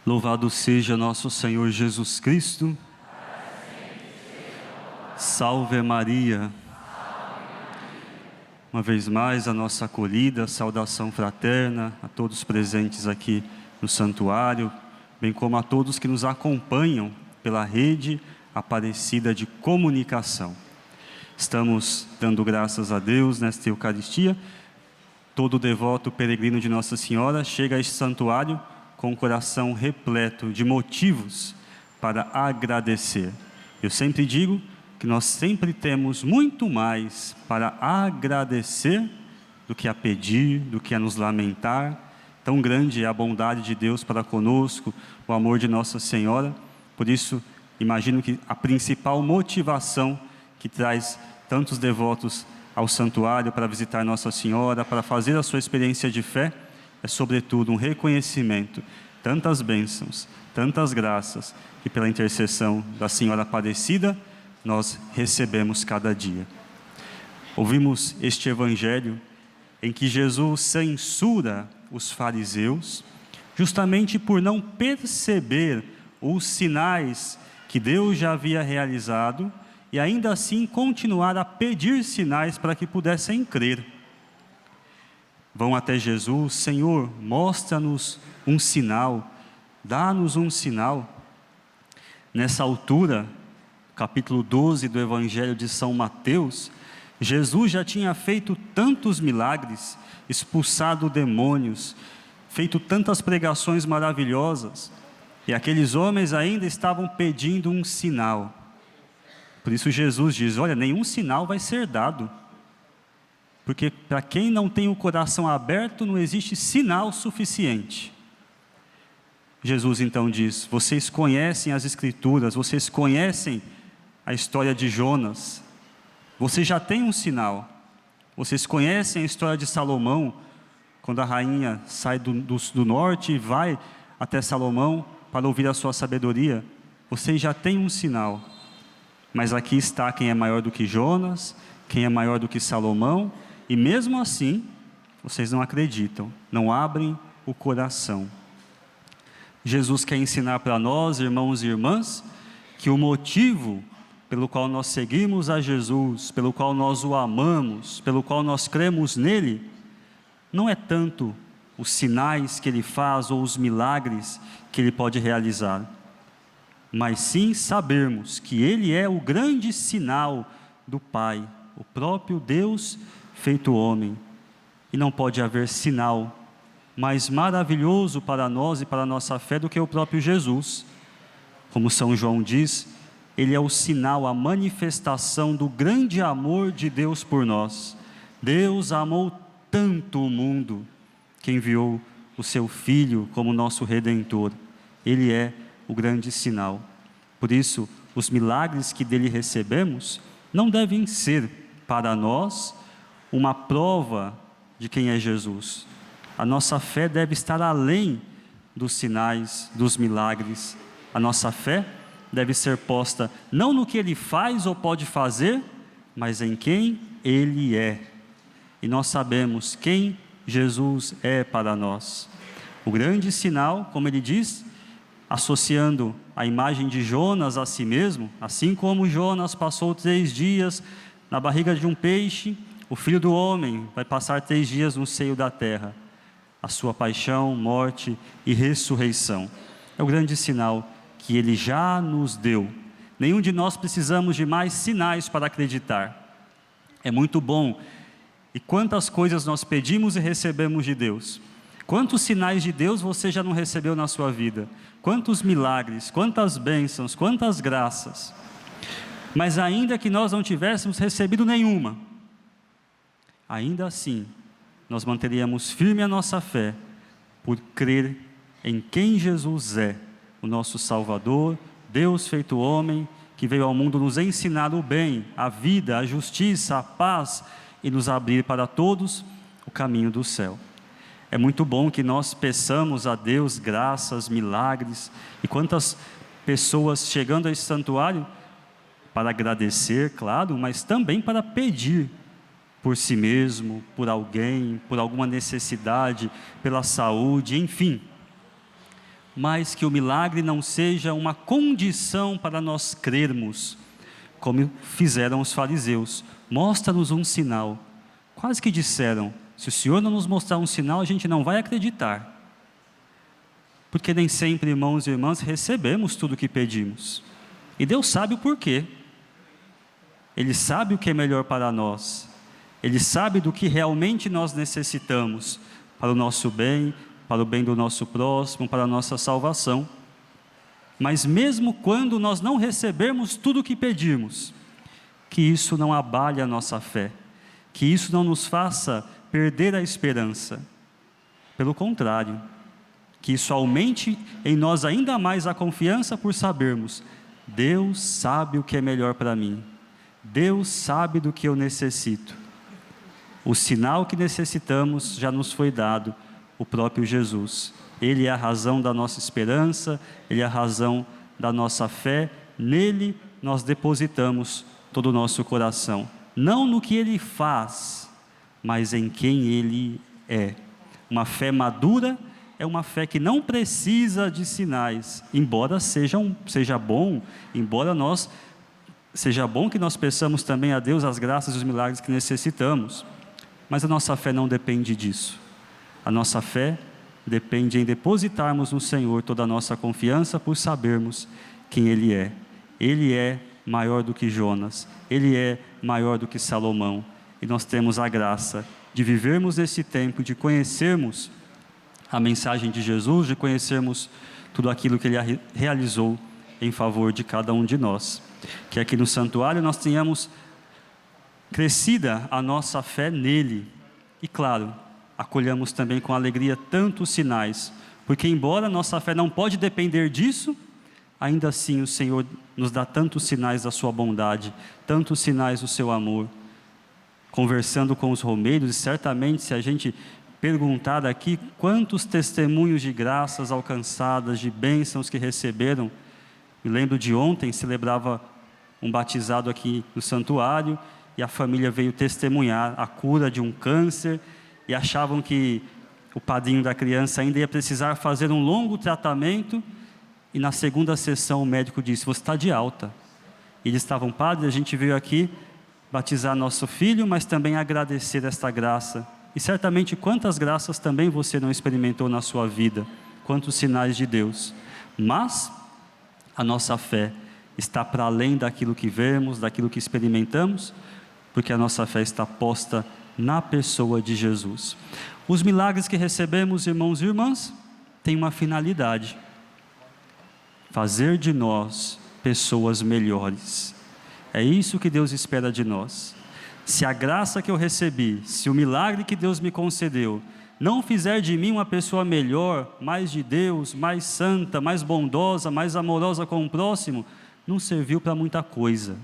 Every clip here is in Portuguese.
Louvado seja nosso Senhor Jesus Cristo. Salve Maria. Uma vez mais a nossa acolhida, saudação fraterna a todos presentes aqui no santuário, bem como a todos que nos acompanham pela rede Aparecida de comunicação. Estamos dando graças a Deus nesta Eucaristia. Todo devoto peregrino de Nossa Senhora chega a este santuário com o coração repleto de motivos para agradecer. Eu sempre digo que nós sempre temos muito mais para agradecer do que a pedir, do que a nos lamentar. Tão grande é a bondade de Deus para conosco, o amor de Nossa Senhora. Por isso, imagino que a principal motivação que traz tantos devotos ao santuário para visitar Nossa Senhora, para fazer a sua experiência de fé, é sobretudo um reconhecimento, tantas bênçãos, tantas graças, que pela intercessão da Senhora Aparecida, nós recebemos cada dia. Ouvimos este evangelho em que Jesus censura os fariseus, justamente por não perceber os sinais que Deus já havia realizado, e ainda assim continuar a pedir sinais para que pudessem crer. Vão até Jesus: Senhor, mostra-nos um sinal, dá-nos um sinal. Nessa altura, capítulo 12 do Evangelho de São Mateus, Jesus já tinha feito tantos milagres, expulsado demônios, feito tantas pregações maravilhosas, e aqueles homens ainda estavam pedindo um sinal. Por isso Jesus diz: olha, nenhum sinal vai ser dado, porque para quem não tem o coração aberto não existe sinal suficiente. Jesus então diz: vocês conhecem as Escrituras, vocês conhecem a história de Jonas, vocês já têm um sinal. Vocês conhecem a história de Salomão, quando a rainha sai do norte e vai até Salomão para ouvir a sua sabedoria. Vocês já têm um sinal. Mas aqui está quem é maior do que Jonas, quem é maior do que Salomão, e mesmo assim, vocês não acreditam, não abrem o coração. Jesus quer ensinar para nós, irmãos e irmãs, que o motivo pelo qual nós seguimos a Jesus, pelo qual nós o amamos, pelo qual nós cremos nele, não é tanto os sinais que ele faz ou os milagres que ele pode realizar, mas sim sabermos que ele é o grande sinal do Pai, o próprio Deus feito homem. E não pode haver sinal mais maravilhoso para nós e para a nossa fé do que o próprio Jesus. Como São João diz, ele é o sinal, a manifestação do grande amor de Deus por nós. Deus amou tanto o mundo que enviou o seu Filho como nosso Redentor. Ele é o grande sinal. Por isso, os milagres que dele recebemos não devem ser para nós uma prova de quem é Jesus. A nossa fé deve estar além dos sinais, dos milagres. A nossa fé deve ser posta não no que ele faz ou pode fazer, mas em quem ele é. E nós sabemos quem Jesus é para nós. O grande sinal, como ele diz, associando a imagem de Jonas a si mesmo, assim como Jonas passou 3 dias na barriga de um peixe, o Filho do Homem vai passar 3 dias no seio da terra. A sua paixão, morte e ressurreição é o grande sinal que ele já nos deu. Nenhum de nós precisamos de mais sinais para acreditar. É muito bom. E quantas coisas nós pedimos e recebemos de Deus. Quantos sinais de Deus você já não recebeu na sua vida? Quantos milagres, quantas bênçãos, quantas graças. Mas ainda que nós não tivéssemos recebido nenhuma, ainda assim, nós manteríamos firme a nossa fé, por crer em quem Jesus é, o nosso Salvador, Deus feito homem, que veio ao mundo nos ensinar o bem, a vida, a justiça, a paz, e nos abrir para todos o caminho do céu. É muito bom que nós peçamos a Deus graças, milagres, e quantas pessoas chegando a esse santuário para agradecer, claro, mas também para pedir por si mesmo, por alguém, por alguma necessidade, pela saúde, enfim. mas que o milagre não seja uma condição para nós crermos, como fizeram os fariseus. Mostra-nos um sinal. Quase que disseram: se o Senhor não nos mostrar um sinal, a gente não vai acreditar. Porque nem sempre, irmãos e irmãs, recebemos tudo o que pedimos. E Deus sabe o porquê. Ele sabe o que é melhor para nós. Ele sabe do que realmente nós necessitamos para o nosso bem, para o bem do nosso próximo, para a nossa salvação. Mas mesmo quando nós não recebermos tudo o que pedimos, que isso não abale a nossa fé, que isso não nos faça perder a esperança. Pelo contrário, que isso aumente em nós ainda mais a confiança por sabermos: Deus sabe o que é melhor para mim, Deus sabe do que eu necessito. O sinal que necessitamos já nos foi dado, o próprio Jesus. Ele é a razão da nossa esperança, Ele é a razão da nossa fé. Nele nós depositamos todo o nosso coração. Não no que Ele faz, mas em quem Ele é. Uma fé madura é uma fé que não precisa de sinais, embora seja bom, seja bom que nós peçamos também a Deus as graças e os milagres que necessitamos. Mas a nossa fé não depende disso. A nossa fé depende em depositarmos no Senhor toda a nossa confiança por sabermos quem Ele é. Ele é maior do que Jonas, Ele é maior do que Salomão. E nós temos a graça de vivermos nesse tempo, de conhecermos a mensagem de Jesus, de conhecermos tudo aquilo que Ele realizou em favor de cada um de nós. Que aqui no santuário nós tenhamos crescida a nossa fé nele. E claro, acolhamos também com alegria tantos sinais, porque embora nossa fé não pode depender disso, ainda assim o Senhor nos dá tantos sinais da sua bondade, tantos sinais do seu amor. Conversando com os romeiros, e certamente se a gente perguntar aqui quantos testemunhos de graças alcançadas, de bênçãos que receberam. Me lembro de ontem, celebrava um batizado aqui no santuário, e a família veio testemunhar a cura de um câncer, e achavam que o padrinho da criança ainda ia precisar fazer um longo tratamento, e na segunda sessão o médico disse: você está de alta. E eles estavam: padre, a gente veio aqui batizar nosso filho, mas também agradecer esta graça. E certamente quantas graças também você não experimentou na sua vida, quantos sinais de Deus. Mas a nossa fé está para além daquilo que vemos, daquilo que experimentamos, porque a nossa fé está posta na pessoa de Jesus. Os milagres que recebemos, irmãos e irmãs, têm uma finalidade: fazer de nós pessoas melhores. É isso que Deus espera de nós. Se a graça que eu recebi, se o milagre que Deus me concedeu, não fizer de mim uma pessoa melhor, mais de Deus, mais santa, mais bondosa, mais amorosa com o próximo, não serviu para muita coisa.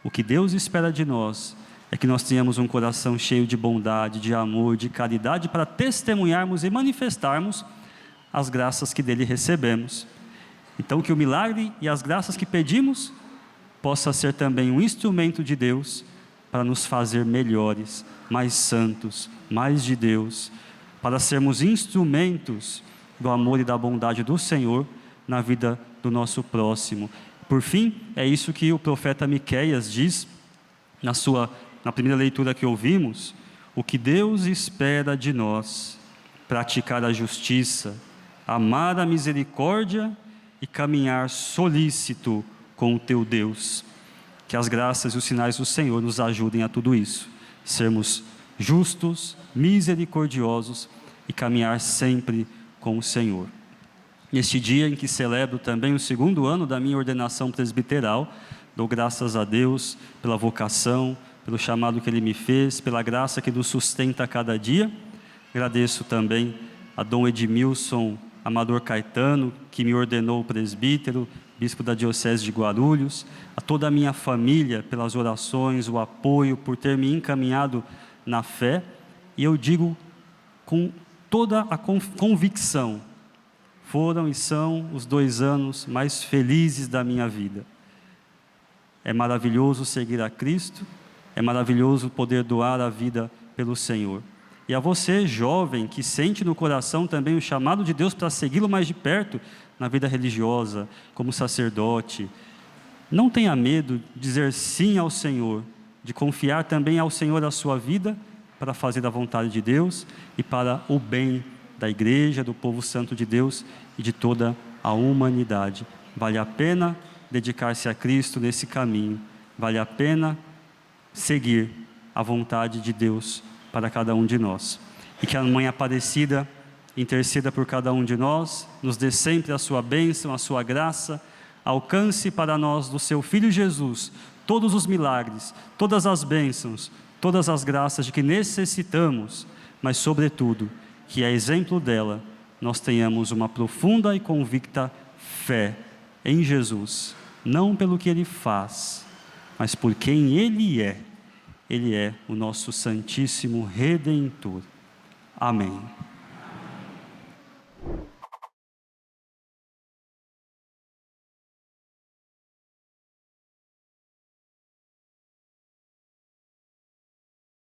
O que Deus espera de nós é que nós tenhamos um coração cheio de bondade, de amor, de caridade, para testemunharmos e manifestarmos as graças que dele recebemos. Então que o milagre e as graças que pedimos possa ser também um instrumento de Deus para nos fazer melhores, mais santos, mais de Deus, para sermos instrumentos do amor e da bondade do Senhor na vida do nosso próximo. Por fim, é isso que o profeta Miqueias diz na primeira leitura que ouvimos: o que Deus espera de nós, praticar a justiça, amar a misericórdia e caminhar solícito com o teu Deus. Que as graças e os sinais do Senhor nos ajudem a tudo isso, sermos justos, misericordiosos e caminhar sempre com o Senhor. Neste dia em que celebro também o 2º ano da minha ordenação presbiteral, dou graças a Deus pela vocação, pelo chamado que Ele me fez, pela graça que nos sustenta a cada dia. Agradeço também a Dom Edmilson Amador Caetano, que me ordenou presbítero, bispo da Diocese de Guarulhos, a toda a minha família pelas orações, o apoio, por ter me encaminhado na fé. E eu digo com toda a convicção: foram e são os 2 anos mais felizes da minha vida. É maravilhoso seguir a Cristo, é maravilhoso poder doar a vida pelo Senhor. E a você, jovem, que sente no coração também o chamado de Deus para segui-lo mais de perto na vida religiosa, como sacerdote, não tenha medo de dizer sim ao Senhor, de confiar também ao Senhor a sua vida para fazer a vontade de Deus e para o bem da igreja, do povo santo de Deus e de toda a humanidade. Vale a pena dedicar-se a Cristo nesse caminho, vale a pena seguir a vontade de Deus para cada um de nós. E que a Mãe Aparecida interceda por cada um de nós, nos dê sempre a sua bênção, a sua graça, alcance para nós do seu Filho Jesus todos os milagres, todas as bênçãos, todas as graças de que necessitamos, mas sobretudo, que a exemplo dela, nós tenhamos uma profunda e convicta fé em Jesus, não pelo que Ele faz, mas por quem Ele é. Ele é o nosso Santíssimo Redentor. Amém.